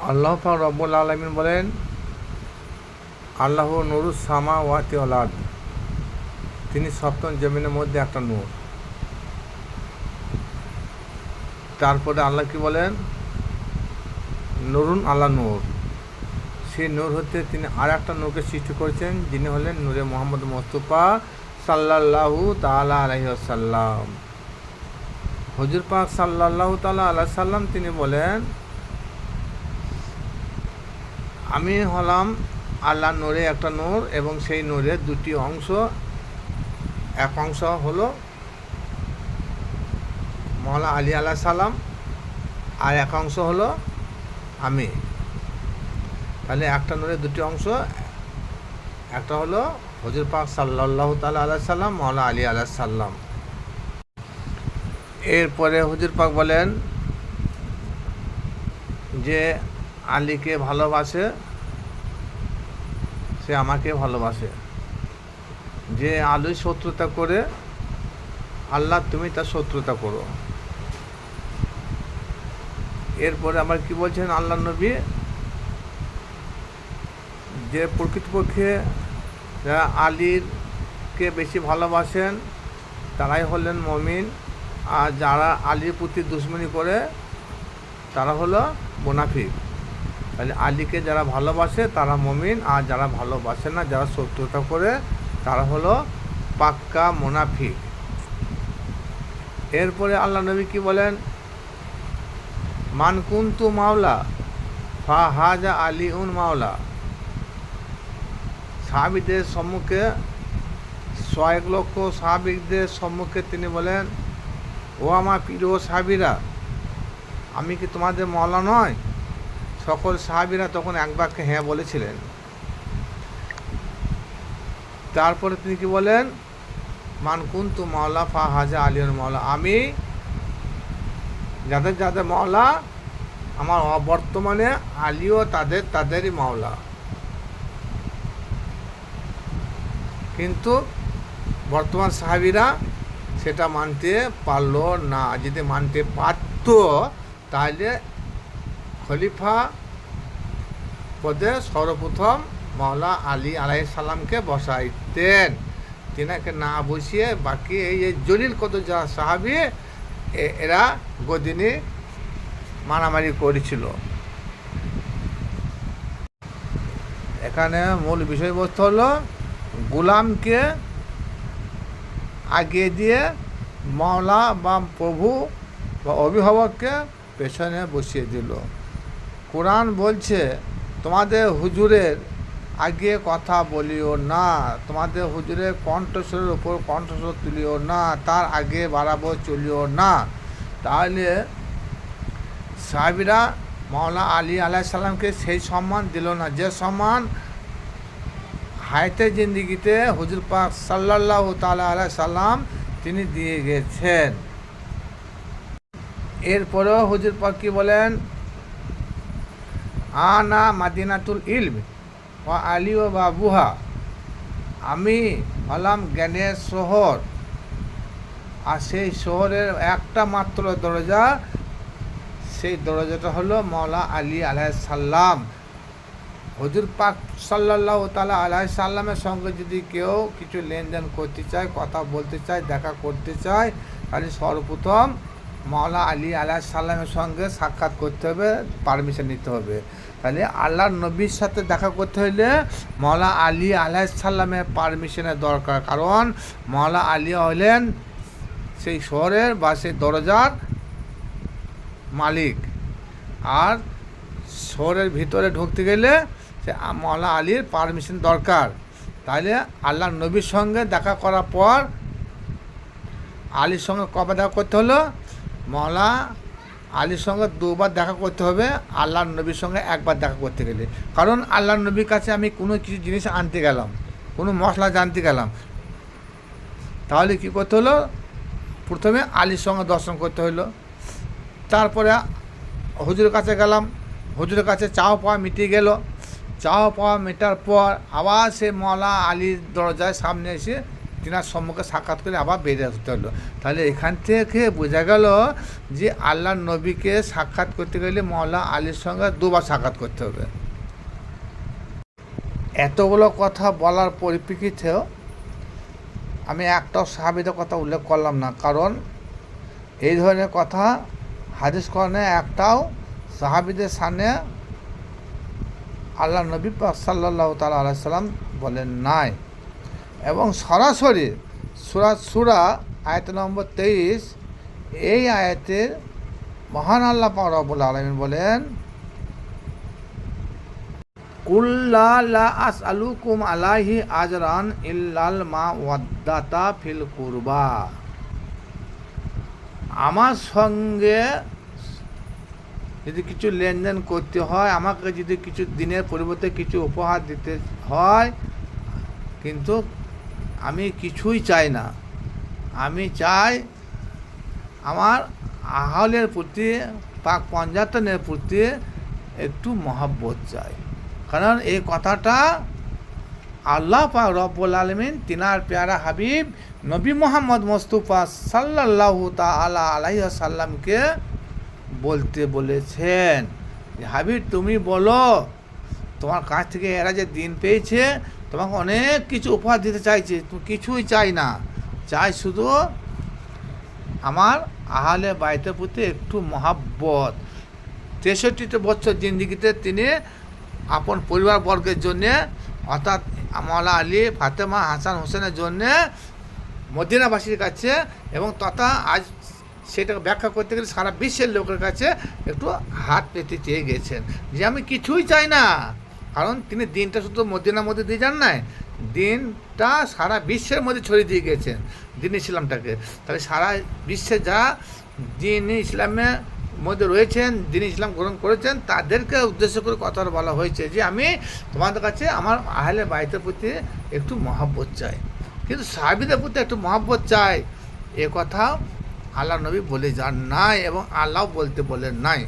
আল্লাহ পাক রব্বুল আলামিন বলেন, আল্লাহ নুরুস সামাওয়াতি ওয়াল আরদ, তিনি সপ্তম জমিনের মধ্যে একটা নূর। তারপরে আল্লাহ কি বলেন, নুরুন আলা নূর, সেই নূর হতে তিনি আর একটা নূরকে সৃষ্টি করেছেন, যিনি হলেন নূরে মোহাম্মদ মুস্তাফা সাল্লাল্লাহু তাআলা আলাইহি ওয়াসাল্লাম। হুজুর পাক সাল্লাল্লাহু তাআলা আলাইহি সাল্লাম তিনি বলেন, আমি হলাম আল্লাহ নূরে একটা নূর, এবং সেই নূরের দুটি অংশ, এক অংশ হলো মওলানা আলী আলাইহিস সালাম, আর এক অংশ হলো আমি। তাহলে একটা নূরের দুটি অংশ, একটা হলো হুজুর পাক সাল্লাল্লাহু তাআলা আলাইহি সাল্লাম, মওলানা আলী আলাইহিস সালাম। এরপরে হুজুর পাক বলেন যে আলীকে ভালোবাসে সে আমাকে ভালোবাসে, যে আলীর শত্রুতা করে আল্লাহ তুমি তার শত্রুতা করো। এরপরে আবার কি বলছেন আল্লাহ নবী, যে প্রকৃতপক্ষে যারা আলীরকে বেশি ভালোবাসেন তারাই হলেন মুমিন, আর যারা আলীর প্রতি দুশমনি করে তারা হলো মুনাফিক। তাহলে আলীকে যারা ভালোবাসে তারা মুমিন, আর যারা ভালোবাসে না, যারা শত্রুতা করে, তারা হলো পাক্কা মুনাফিক। এরপরে আল্লাহ নবী কি বলেন, মান কুনতু মাওলা ফা হাজা আলিউন মাওলা। সাহাবীদের সম্মুখে, 100 লক্ষ সাহাবীদের সম্মুখে তিনি বলেন, ও আমার প্রিয় সাহাবীরা, আমি কি তোমাদের মাওলা নয়? সকল সাহাবীরা তখন এক বাক্যে হ্যাঁ বলেছিলেন। তারপরে তিনি কি বলেন, মান কুনতু মাওলা ফা হাজা আলিউন মাওলা, আমি যাদের যাদের মাওলা, আমার বর্তমানে আলীও তাদেরই মাওলা। কিন্তু বর্তমান সাহাবীরা সেটা মানতে পারল না। যদি মানতে পারত তাহলে খলিফা পদে সর্বপ্রথম মাওলা আলী আলাইহিস সালামকে বসাইতেন। তিনাকে না বসিয়ে বাকি এই জলিল কত যা সাহাবী এরা গদিনে মারামারি করেছিল। এখানে মূল বিষয়বস্তু হলো গোলামকে আগে দিয়ে মাওলা বা প্রভু বা অভিভাবককে পেছনে বসিয়ে দিল। কোরআন বলছে, তোমাদের হুজুরের আগে কথা বলিও না, তোমাদের হুজুরের কণ্ঠস্বরের উপর কণ্ঠস্বর তুলিও না, তার আগে বাড়াবো চলিও না। তাহলে সাহাবীরা মাওলানা আলী আলাইহিস সালামকে সেই সম্মান দিল না, যে সম্মান হায়াতে জিন্দিগিতে হুজুর পাক সাল্লাল্লাহু তাআলা আলাইহি সাল্লাম তিনি দিয়ে গেছেন। এরপরেও হুজুর পাক কি বলেন, আনা মাদিনাতুল ইলম ওয়া আলী ওয়া বাবুহা, আমি হলাম জ্ঞানের শহর, আর সেই শহরের একটা মাত্র দরজা, সেই দরজাটা হলো মাওলানা আলী আলাইহিস সালাম। হুজুর পাক সাল্লাল্লাহু তাআলা আলাইহি সাল্লামের সঙ্গে যদি কেউ কিছু লেনদেন করতে চায়, কথা বলতে চায়, দেখা করতে চায়, তাহলে সর্বপ্রথম মাওলানা আলী আলাইহিস সালামের সঙ্গে সাক্ষাৎ করতে হবে, পারমিশন নিতে হবে। তাহলে আল্লাহর নবীর সাথে দেখা করতে হলে মাওলানা আলী আলাইহিস সালামের পারমিশনের দরকার, কারণ মাওলানা আলী হলেন সেই শহরের বা সেই দরজার মালিক, আর শহরের ভিতরে ঢুকতে গেলে সে মাওলানা আলীর পারমিশন দরকার। তাহলে আল্লাহর নবীর সঙ্গে দেখা করার পর আলীর সঙ্গে কবে দেখা করতে হলো, মাওলানা আলীর সঙ্গে 2 বার দেখা করতে হবে, আল্লাহর নবীর সঙ্গে 1 বার দেখা করতে গেলে। কারণ আল্লাহর নবীর কাছে আমি কোনো কিছু জিনিস আনতে গেলাম, কোনো মশলা জানতে গেলাম, তাহলে কি করতে হলো, প্রথমে আলীর সঙ্গে দর্শন করতে হলো। তারপরে হুজুরের কাছে গেলাম, হুজুরের কাছে চাওয়া পাওয়া মিটে গেল, চাওয়া পাওয়া মেটার পর আবার সে মাওলানা আলীর দরজায় সামনে এসে তিনার সম্মুখে সাক্ষাৎ করে আবার বেরিয়ে আসতে হলো। তাহলে এখান থেকে বোঝা গেল যে আল্লাহর নবীকে সাক্ষাৎ করতে গেলে মওলা আলীর সঙ্গে দুবার সাক্ষাৎ করতে হবে। এতগুলো কথা বলার পরিপ্রেক্ষিতেও আমি একটাও সাহাবীদের কথা উল্লেখ করলাম না, কারণ এই ধরনের কথা হাদিস কোরআনে একটাও সাহাবীদের সামনে আল্লাহ নবী পাক সাল্লাল্লাহু তাআলা আলাইহি সাল্লাম বলেন নাই। এবং সরাসরি সূরা আয়াত নম্বর 23 এই আয়াতের মহান আল্লাহ পাক রব্বুল আলামিন বলেন, কুল লা আসআলুকুম আলাইহি আজরান ইল্লাল মাওয়াদ্দাতা ফিল কুরবা। আমার সঙ্গে যদি কিছু লেনদেন করতে হয়, আমাকে যদি কিছু দিনের পরিবর্তে কিছু উপহার দিতে হয়, কিন্তু আমি কিছুই চাই না। আমি চাই আমার আহলের প্রতি, পাক পঞ্জাতনের প্রতি একটু মহব্বত চাই। কারণ এই কথাটা আল্লাহ পাক রব্বুল আলামিন তিনার প্যারা হাবিব নবী মুহাম্মদ মুস্তাফা সাল্লাল্লাহু তাআলা আলাইহি ওয়াসাল্লামকে বলতে বলেছেন যে হাবিব তুমি বলো, তোমার কাছ থেকে এরা যে দিন পেয়েছে তোমাকে অনেক কিছু উপহার দিতে চাইছে, তুমি কিছুই চাই না, চাই শুধু আমার আহলে বাইতের প্রতি একটু মহাব্বত। 63 বছর জিন্দিগিতে তিনি আপন পরিবারবর্গের জন্যে, অর্থাৎ মওলা আলী, ফাতেমা, হাসান, হোসেনের জন্যে মদিনাবাসীর কাছে এবং তথা আজ সেটাকে ব্যাখ্যা করতে গেলে সারা বিশ্বের লোকের কাছে একটু হাত পেতে চেয়ে গেছেন যে আমি কিছুই চাই না। কারণ তিনি দিনটা শুধু মদিনার মধ্যে দিয়ে যান নাই, দিনটা সারা বিশ্বের মধ্যে ছড়িয়ে দিয়ে গেছেন দিন ইসলামটাকে। তাহলে সারা বিশ্বে যা দিন ইসলামের মধ্যে রয়েছেন, দিন ইসলাম গ্রহণ করেছেন, তাদেরকে উদ্দেশ্য করে কথাটা বলা হয়েছে যে আমি তোমাদের কাছে আমার আহলে বাইতের প্রতি একটু মহব্বত চাই, কিন্তু সাহাবীদের প্রতি একটু মহব্বত চাই, এ কথা আল্লাহ নবী বলে যান নাই এবং আল্লাহ বলতে বলেন নাই।